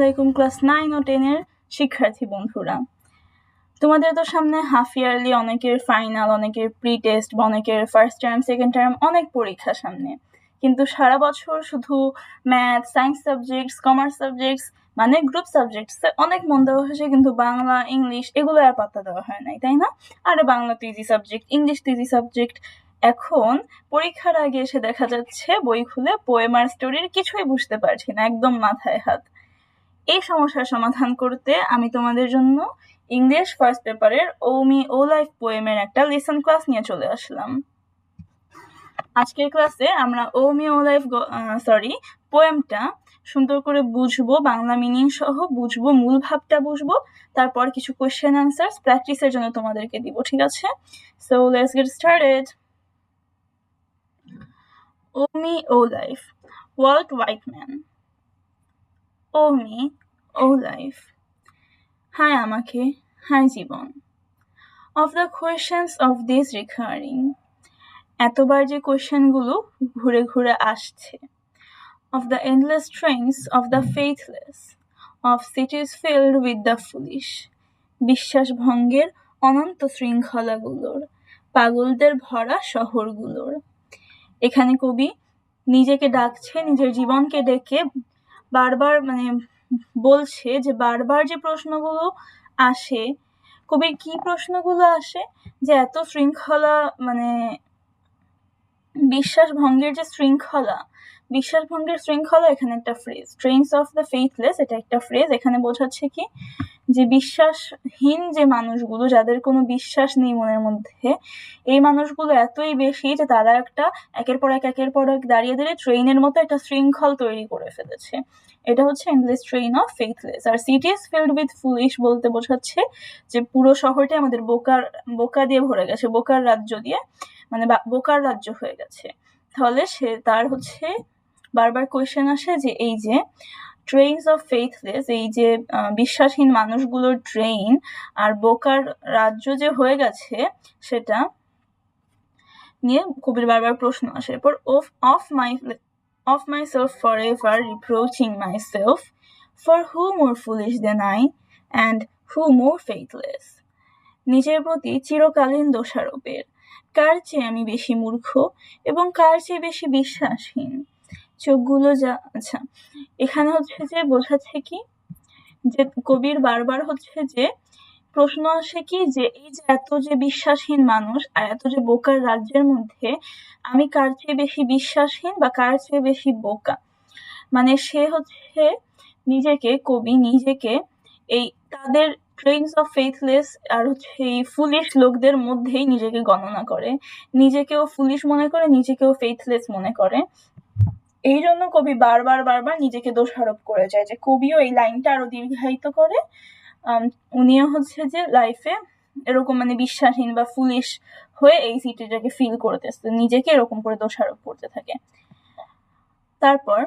আলাইকুম ক্লাস 9 ও 10 এর শিক্ষার্থী বন্ধুরা। তোমাদের তো সামনে হাফ ইয়ারলি, অনেকের ফাইনাল, অনেকের প্রি টেস্ট, অনেকের ফার্স্ট টার্ম, সেকেন্ড টার্ম, অনেক পরীক্ষা সামনে। কিন্তু সারা বছর শুধু math, science subjects, commerce subjects মানে গ্রুপ সাবজেক্টস অনেক মন দেওয়া হয়েছে, কিন্তু বাংলা, ইংলিশ এগুলো আর পাত্তা দেওয়া হয় নাই, তাই না? আরে বাংলা তো ইজি সাবজেক্ট, ইংলিশ তো ইজি সাবজেক্ট। এখন পরীক্ষার আগে এসে দেখা যাচ্ছে বই খুলে পোয়েম আর স্টোরির কিছুই বুঝতে পারছি না, একদম মাথায় হাত। এই সমস্যার সমাধান করতে আমি তোমাদের জন্য ইংলিশ ফার্স্ট পেপারের ও মি ও লাইফ পোয়েমের একটা লেসন ক্লাস নিয়ে চলে আসলাম। আজকের ক্লাসে আমরা ও মি ও লাইফ পোয়েমটা সুন্দর করে বুঝবো, বাংলা মিনিং সহ বুঝবো, মূল ভাবটা বুঝবো, তারপর কিছু কোয়েশ্চেন অ্যান্সার্স প্র্যাকটিসের জন্য তোমাদেরকে দিব, ঠিক আছে? So let's get started. O me O life, Walt Whitman. O me O life, হায় আমাকে, হায় জীবন। Of the questions of this recurring, এতবার যে কোয়েশ্চেনগুলো ঘুরে ঘুরে আসছে। Of the endless trains of the faithless, of cities filled with the foolish, বিশ্বাস ভঙ্গের অনন্ত শৃঙ্খলাগুলোর, পাগলদের ভরা শহরগুলোর। এখানে কবি নিজেকে ডাকছে, নিজের জীবনকে ডেকে বারবার বলছে যে বারবার যে প্রশ্নগুলো আসে, কবির কি প্রশ্নগুলো আসে, যে এত শৃঙ্খলা, বিশ্বাস ভঙ্গের যে শৃঙ্খলা, বিশ্বাস ভঙ্গের শৃঙ্খলা এখানে একটা phrase. Trains of the faithless, এটা একটা ফ্রেজ। এখানে বোঝাচ্ছে কি, যে বিশ্বাসহীন যে মানুষগুলো, যাদের কোনো বিশ্বাস নেই মনের মধ্যে, এই মানুষগুলো এতই বেশি যে তারা একটা একের পর এক দাঁড়িয়ে দাঁড়িয়ে ট্রেনের মতো একটা শৃঙ্খল তৈরি করে ফেলেছে। এটা হচ্ছে এন্ডলেস ট্রেন অফ ফেইথলেস। আর সিটিজ ফিল্ড উইথ ফুলিশ বলতে বোঝাচ্ছে যে পুরো শহরটা আমাদের বোকা দিয়ে ভরে গেছে, বোকার রাজ্য দিয়ে, বোকার রাজ্য হয়ে গেছে। তাহলে তার হচ্ছে বারবার কোয়েশ্চেন আসে যে এই যে ট্রেনস অফ ফেইথলেস, এই যে বিশ্বাসহীন মানুষগুলোর ট্রেন আর বোকার রাজ্য যে হয়ে গেছে, সেটা নিয়ে কবির বারবার প্রশ্ন আসে। এরপর of myself forever reproaching myself, for who more foolish than I, and who more faithless, নিজের প্রতি চিরকালীন দোষারোপের, কার চেয়ে আমি বেশি মূর্খ এবং কার চেয়ে বেশি বিশ্বাসহীন। চোখগুলো আচ্ছা, এখানে হচ্ছে যে বোঝাচ্ছে কি, যে কবির বারবার হচ্ছে যে প্রশ্ন আসে কি, যে এই যে এত যে বিশ্বাসহীন মানুষ আর এত যে বোকার রাজ্যের মধ্যে আমি কার চেয়ে বেশি বিশ্বাসহীন বা কার চেয়ে বেশি বোকা। সে হচ্ছে কবি নিজেকে এই তাদের ট্রেনস অফ ফেইথলেস আর হচ্ছে এই ফুলিশ লোকদের মধ্যেই নিজেকে গণনা করে, নিজেকেও ফুলিশ মনে করে, নিজেকেও ফেইথলেস মনে করে। এই জন্য কবি বারবার নিজেকে দোষারোপ করে যায়। যে কবিও এই লাইনটা আরো দীর্ঘায়িত করে, উনিও হচ্ছে যে লাইফে এরকম বিশ্বাসহীন বা ফুলিশ হয়ে এই সিটিটাকে ফিল করতেছে, নিজেকে এরকম করে দোষারোপ করতে থাকে। তারপর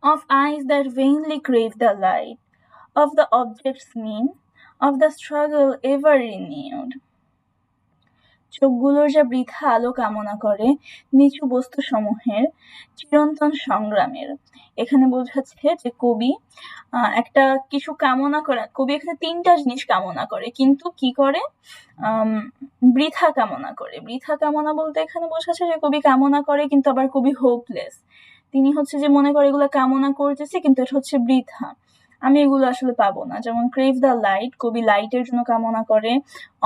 of eyes that vainly crave the light, of the object's mean, of the struggle ever renewed, চোখগুলোর যা বৃথা আলো কামনা করে নিচু বস্তু সমূহের চিরন্তন সংগ্রামের। এখানে বোঝাচ্ছে যে কবি একটা কিছু কামনা করে, কবি এখানে তিনটা জিনিস কামনা করে, কিন্তু কি করে, বৃথা কামনা করে। বৃথা কামনা বলতে এখানে বোঝাচ্ছে যে কবি কামনা করে, কিন্তু আবার কবি হোপলেস। তিনি হচ্ছে যে মনে করে এগুলো কামনা করতেছি, কিন্তু এটা হচ্ছে বৃথা, আমি এগুলো আসলে পাবো না। যেমন ক্রেভ দ্য লাইট, কবি লাইটের জন্য কামনা করে,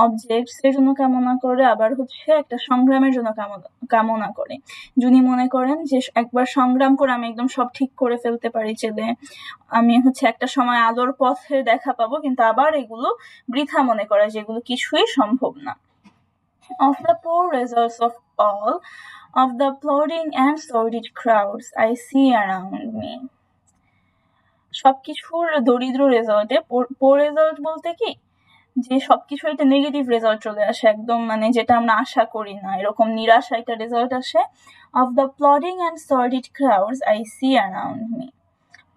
অবজেক্টস এর জন্য কামনা করে, আবার হচ্ছে একটা সংগ্রামের জন্য কামনা করে। যিনি মনে করেন যে একবার সংগ্রাম করে আমি একদম সব ঠিক করে ফেলতে পারি, চেলে আমি হচ্ছে একটা সময় আলোর পথে দেখা পাবো, কিন্তু আবার এগুলো বৃথা মনে করে, যেগুলো কিছুই সম্ভব না। Of the poor results of all, of the plodding and sordid crowds I see around me, সবকিছুর দরিদ্র রেজাল্টে, পোর রেজাল্ট বলতে কি, যে সবকিছু একটা নেগেটিভ রেজাল্ট চলে আসে, একদম যেটা আমরা আশা করি না, এরকম নিরাশা একটা রেজাল্ট আসে। Of the plodding and sordid crowds I see around me.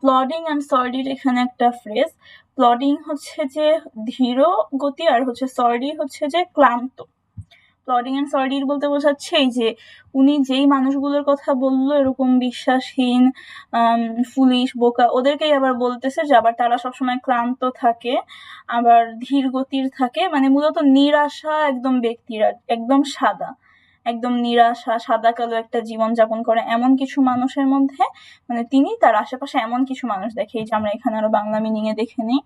Plodding and sordid এখানে একটা ফ্রেজ। প্লডিং হচ্ছে যে ধীর গতি, আর হচ্ছে সর্ডি হচ্ছে যে ক্লান্ত। প্লডিং অ্যান্ড সর্ডিড বলতে বোঝাচ্ছে এই যে উনি যেই মানুষগুলোর কথা বললো এরকম বিশ্বাসহীন, ফুলিশ, বোকা, ওদেরকেই আবার বলতেছে যে আবার তারা সবসময় ক্লান্ত থাকে, আবার ধীর গতির থাকে, মানে মূলত নিরাশা একদম ব্যক্তিরা, একদম সাদা, একদম নিরাশা, সাদা কালো একটা জীবন যাপন করে এমন কিছু মানুষের মধ্যে, মানে তিনি তার আশেপাশে এমন কিছু মানুষ দেখে, এই যে আমরা এখানে আরো বাংলা মিনিং এ দেখে নিই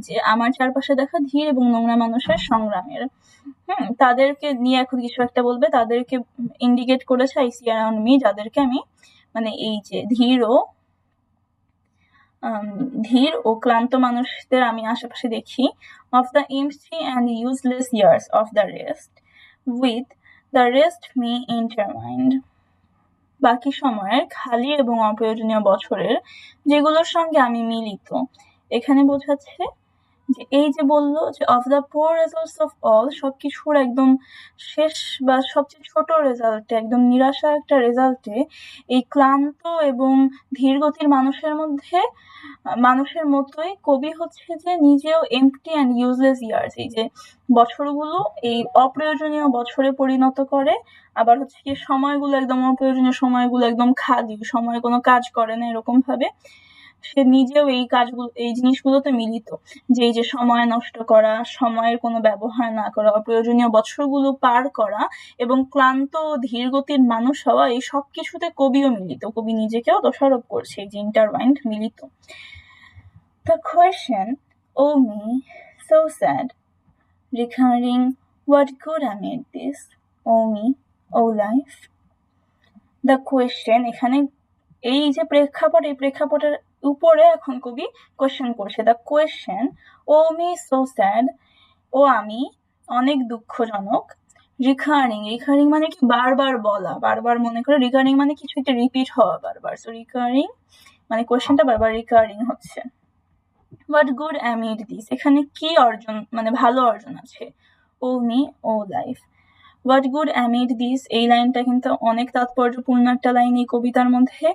যে আমার চারপাশে দেখা ধীর এবং নোংরা মানুষের সংগ্রামের, তাদেরকে নিয়ে এখন কিছু একটা বলবে, তাদেরকে ইন্ডিকেট করেছে আই সি অ্যারাউন্ড মি, যাদেরকে আমি মানে এই যে ধীর ও ক্লান্ত মানুষদের আমি আশেপাশে দেখি। Of the empty and useless years of the rest with the rest me intertwined, বাকি সময়ের খালি এবং অপ্রয়োজনীয় বছরের যেগুলোর সঙ্গে আমি মিলিত। এখানে বোঝাচ্ছে যে এই যে বললো যে of the poor results of all, সবকিছুর একদম শেষ বা সবচেয়ে ছোট রেজাল্টে, একদম নিরাশা একটা রেজাল্টে এই ক্লান্ত এবং ধীরগতির মানুষের মতোই কবি হচ্ছে যে নিজেও এমপ্টি অ্যান্ড ইউজলেস ইয়ার্স, এই যে বছরগুলো এই অপ্রয়োজনীয় বছরে পরিণত করে, আবার হচ্ছে কি সময়গুলো একদম অপ্রয়োজনীয়, সময়গুলো একদম খালি, সময় কোনো কাজ করে না, এরকম ভাবে সে নিজেও এই জিনিসগুলোতে মিলিত, যে এই যে সময় নষ্ট করা, সময়ের কোনো ব্যবহার না করা, অপ্রয়োজনীয় বছরগুলো পার করা এবং ক্লান্ত ও ধীরগতির মানুষ হওয়া, এই সব কিছুতে কবিও মিলিত, কবি নিজেকেও দোষারোপ করছে, এই যে ইন্টারমাইন্ড, মিলিত। The question, oh me, so sad, recurring, what good amid this, oh me, oh life. The question, এখানে এই যে প্রেক্ষাপট, এই প্রেক্ষাপটের উপরে এখন কবি কোয়েশ্চেন করছে। The question, O me so sad, ও আমি অনেক দুঃখজনক, রিকারিং মানে কি বারবার বলা, বারবার মনে করে, রিকারিং মানে কিছু একটা রিপিট হওয়া বারবার, সো রিকারিং মানে কোয়েশ্চেনটা বারবার রিকারিং হচ্ছে। হোয়াট গুড অ্যামিড দিস, এখানে কি অর্জন, মানে ভালো অর্জন আছে, O me O life. What good amid this, এই লাইনটা কিন্তু অনেক তাৎপর্যপূর্ণ একটা লাইন এই কবিতার মধ্যে,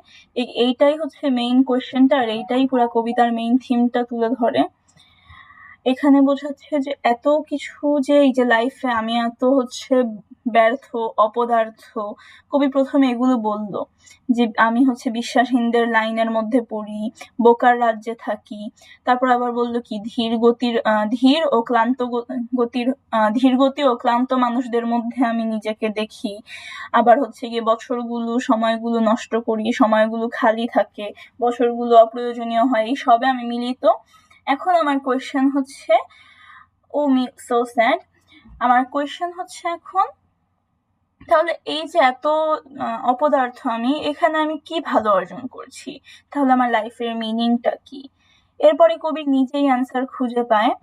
এইটাই হচ্ছে মেইন কোয়েশ্চেনটা, আর এইটাই পুরো কবিতার মেইন থিমটা তুলে ধরে। এখানে বোঝাচ্ছে যে এত কিছু, যে এই যে লাইফে আমি এত হচ্ছে ব্যর্থ, অপদার্থ, কবি প্রথমে এগুলো বলল যে আমি হচ্ছে বিশ্বাসহীনদের লাইনের মধ্যে পড়ি, বোকার রাজ্যে থাকি, তারপর আবার বললো কি ধীর গতি ও ক্লান্ত মানুষদের মধ্যে আমি নিজেকে দেখি, আবার হচ্ছে গিয়ে সময়গুলো নষ্ট করি, সময়গুলো খালি থাকে, বছরগুলো অপ্রয়োজনীয় হয়, এই সবে আমি মিলিত। এখন আমার কোয়েশ্চেন হচ্ছে, ও মি সো স্যাড, আমার কোয়েশ্চেন হচ্ছে এখন, তাহলে এই যে এত অপদার্থ আমি, এখানে আমি কি ভালো অর্জন করছি, তাহলে আমার লাইফের মিনিংটা কি? এরপরে কবি নিজেই অ্যান্সার খুঁজে পায়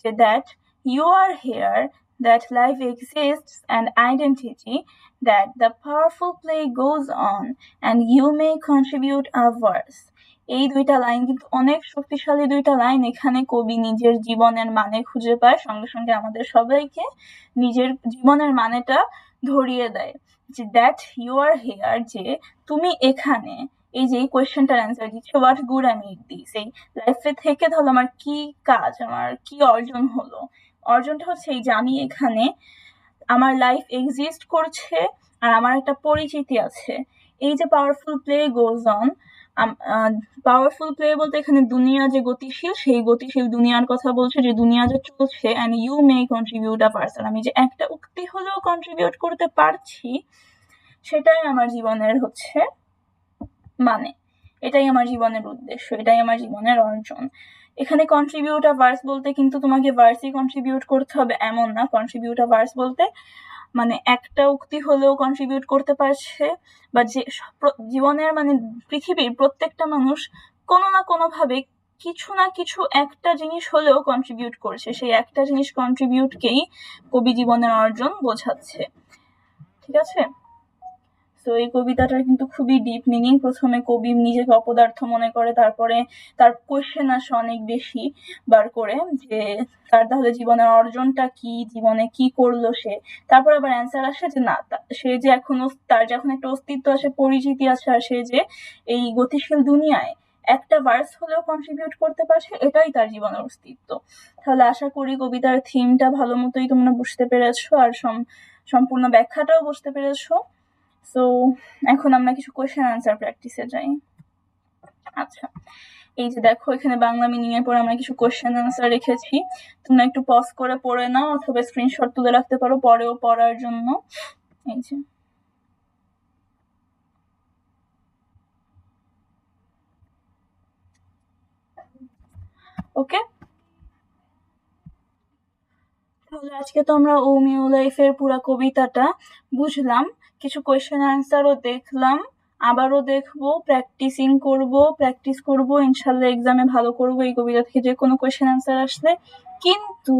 যে that you are here, that life exists an identity, that the powerful play goes on and you may contribute a verse. এই দুইটা লাইন কিন্তু অনেক শক্তিশালী দুইটা লাইন, এখানে কবি নিজের জীবনের মানে খুঁজে পায়, সঙ্গে সঙ্গে আমাদের সবাইকে নিজের জীবনের মানেটা ধরিয়ে দেয়, যে দ্যাট ইউ আর হেয়ার, যে তুমি এখানে, এই যে এই কোয়েশ্চেনটার অ্যান্সার দিচ্ছে, what good I made this, এই লাইফে থেকে তাহলে আমার কি কাজ, আমার কি অর্জন হলো, অর্জনটা হচ্ছে এই যে আমি এখানে, আমার লাইফ এক্সিস্ট করছে, আর আমার একটা পরিচিতি আছে, এই যে powerful play goes on, powerful play বলতে এখানে দুনিয়া যে গতিশীল, সেই গতিশীল দুনিয়ার কথা বলছে, যে দুনিয়া যে চলছে, and you may contribute a person, আমি যে একটা উক্তি হলেও কন্ট্রিবিউট করতে পারছি, সেটাই আমার জীবনের হচ্ছে মানে, এটাই আমার জীবনের উদ্দেশ্য, এটাই আমার জীবনের অর্জন। এখানে কন্ট্রিবিউট আ ভার্স বলতে কিন্তু তোমাকে ভার্সই কন্ট্রিবিউট করতে হবে এমন না, কন্ট্রিবিউট আ ভার্স বলতে মানে একটা উক্তি হলেও কন্ট্রিবিউট করতে পারছে, বা যে জীবনের মানে পৃথিবীর প্রত্যেকটা মানুষ কোনো না কোনো ভাবে কিছু না কিছু একটা জিনিস হলেও কন্ট্রিবিউট করছে, সেই একটা জিনিস কন্ট্রিবিউটকেই কবি জীবনের অর্জন বোঝাচ্ছে। ঠিক আছে, তো এই কবিতাটার কিন্তু খুবই ডিপ মিনিং। প্রথমে কবি নিজেকে অপদার্থ মনে করে, তারপরে তার কোয়েশ্চেন আসে অনেক বেশি বার করে, যে তার তাহলে জীবনের অর্জনটা কি, জীবনে কি করলো সে, তারপর আবার অ্যান্সার আসে যে না, সে যে এখনো, তার যখন একটা অস্তিত্ব আসে, পরিচিতি আসে, আর সে যে এই গতিশীল দুনিয়ায় একটা ভার্স হলেও কন্ট্রিবিউট করতে পারছে, এটাই তার জীবনের অস্তিত্ব। তাহলে আশা করি কবিতার থিমটা ভালো মতোই তোমরা বুঝতে পেরেছো, আর সম্পূর্ণ ব্যাখ্যাটাও বুঝতে পেরেছো। সো এখন আমরা কিছু কোয়েশ্চেন আনসার প্র্যাকটিসে যাই। আচ্ছা, এই যে দেখো এখানে বাংলা মিনিং এর পর আমরা কিছু কোয়েশ্চেন আনসার রেখেছি, তোমরা একটু পজ করে পড়ে নাও অথবা স্ক্রিনশট তুলে রাখতে পারো পরেও পড়ার জন্য। এই যে ওকে, তাহলে আজকে তো আমরা ও মিউ লাইফের পুরো কবিতাটা বুঝলাম, কিছু কোয়েশ্চেন আনসারও দেখলাম, আবারও দেখবো, প্র্যাকটিস করব, ইনশাল্লাহ এক্সামে ভালো করব এই কবিতা থেকে যে কোনো কোয়েশ্চেন আনসার আসলে। কিন্তু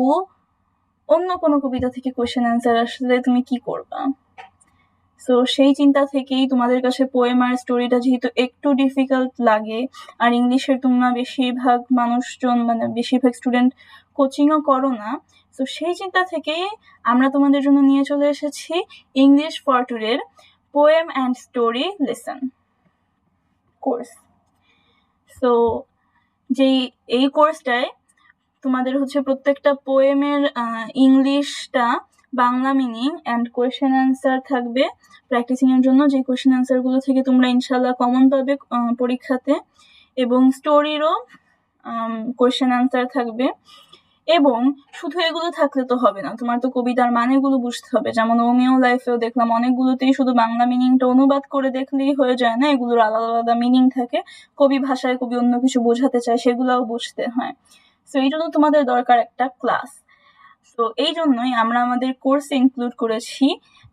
অন্য কোনো কবিতা থেকে কোয়েশ্চেন আনসার আসলে তুমি কি করবা? সো সেই চিন্তা থেকেই তোমাদের কাছে পোয়েম আর স্টোরিটা যেহেতু একটু ডিফিকাল্ট লাগে, আর ইংলিশের তোমরা বেশিরভাগ মানুষজন মানে বেশিরভাগ স্টুডেন্ট কোচিংও করো না, তো সেই চিন্তা থেকেই আমরা তোমাদের জন্য নিয়ে চলে এসেছি ইংলিশ ফর টুডের poem and story lesson course. So এই কোর্সটায় তোমাদের হচ্ছে প্রত্যেকটা পোয়েমের ইংলিশটা, Bangla meaning and question answer থাকবে প্র্যাকটিসিং এর জন্য, যে কোয়েশ্চেন আনসার গুলো থেকে তোমরা ইনশাল্লাহ কমন পাবে পরীক্ষাতে, এবং স্টোরিরও কোয়েশ্চেন আনসার থাকবে। এবং শুধু এগুলো থাকলে তো হবে না, তোমার তো কবিতার মানেগুলো বুঝতে হবে, যেমন ও মিউ লাইফেও দেখলাম অনেকগুলোতেই শুধু বাংলা মিনিংটা অনুবাদ করে দেখলেই হয়ে যায় না, এগুলোর আলাদা আলাদা মিনিং থাকে, কবি ভাষায় কবি অন্য কিছু বোঝাতে চায়, সেগুলোও বুঝতে হয়। সো এই জন্য তোমাদের দরকার একটা ক্লাস। তো এই জন্যই আমরা আমাদের কোর্সে ইনক্লুড করেছি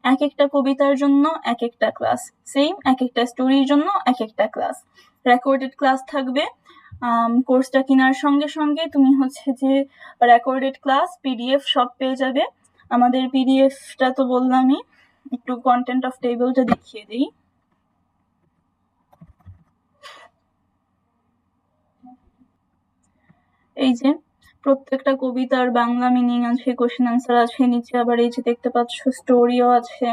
এক একটা কবিতার জন্য এক একটা ক্লাস, সেম এক একটা স্টোরির জন্য এক একটা ক্লাস, রেকর্ডেড ক্লাস থাকবে। কোর্সটা কেনার সঙ্গে সঙ্গে তুমি হচ্ছে যে রেকর্ডেড ক্লাস পিডিএফ সব পেয়ে যাবে। আমাদের পিডিএফটা তো বললামই, একটু কন্টেন্ট অফ টেবিলটা দেখিয়ে দিই। এই যে প্রত্যেকটা কবিতার বাংলা মিনিং আছে, কোশ্চেন আনসার আছে, নিচে আবার এই যে দেখতে পাচ্ছ স্টোরিও আছে,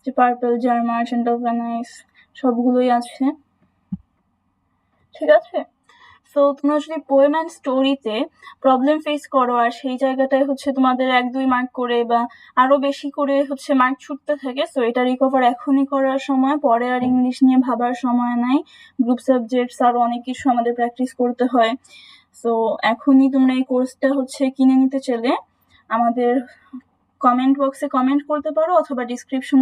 যে পার্পল জার, মার্চেন্ট অফ ভেনাইস, সবগুলোই আছে, ঠিক আছে। সো তোমরা যদি পোয়েম অ্যান্ড স্টোরিতে প্রবলেম ফেস করো আর সেই জায়গাটায় হচ্ছে তোমাদের 1-2 মার্ক করে বা আরো বেশি করে হচ্ছে মার্ক ছুটতে থাকে, সো এটা রিকভার এখনই করার সময়, পরে আর ইংলিশ নিয়ে ভাবার সময় নাই, গ্রুপ সাবজেক্টস আরো অনেক কিছু আমাদের প্র্যাকটিস করতে হয়। সো এখনই তোমরা এই কোর্সটা হচ্ছে কিনে নিতে চাইলে আমাদের কমেন্ট বক্সে কমেন্ট করতে পারো, অথবা ডিসক্রিপশন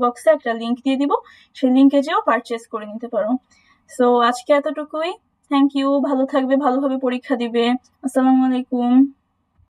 বক্সে একটা লিঙ্ক দিয়ে দিব, সেই লিঙ্কে যেও পারচেস করে নিতে পারো। সো আজকে এতটুকুই, থ্যাংক ইউ, ভালো থাকবে, ভালোভাবে পরীক্ষা দিবে, আসসালামু আলাইকুম।